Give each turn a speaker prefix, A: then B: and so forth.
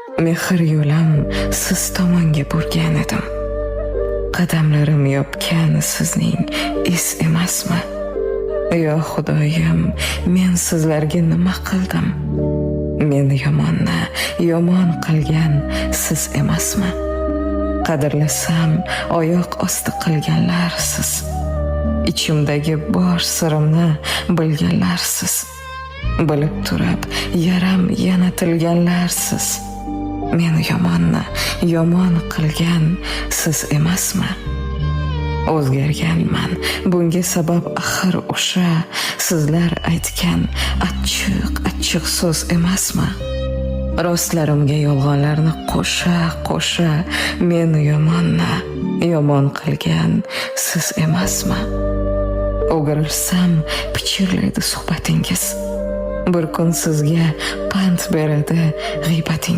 A: Mehr yo'lim siz tomonga burgan edim. Qadamlarim yopgan sizning is emasmi? Yo Xudoyim, men sizlarga nima qildim? Meni yomon qilgan siz emasmi? Qadrlasam oyoq osti qilganlar siz. Ichimdagi bor sirimni bilganlar siz. Bilib turib yaram yana tilganlar siz. Meni yomon qilgan siz emasmi? O'zgarganman, bunga sabab axir o'sha sizlar aytgan achchiq so'z emasmi? Rostlarimga yolg'onlarni qo'sha meni yomon qilgan siz emasmi? O'girilsam pichirlaydi suhbatingiz, bir kun sizga pand beradi g'iybatingiz.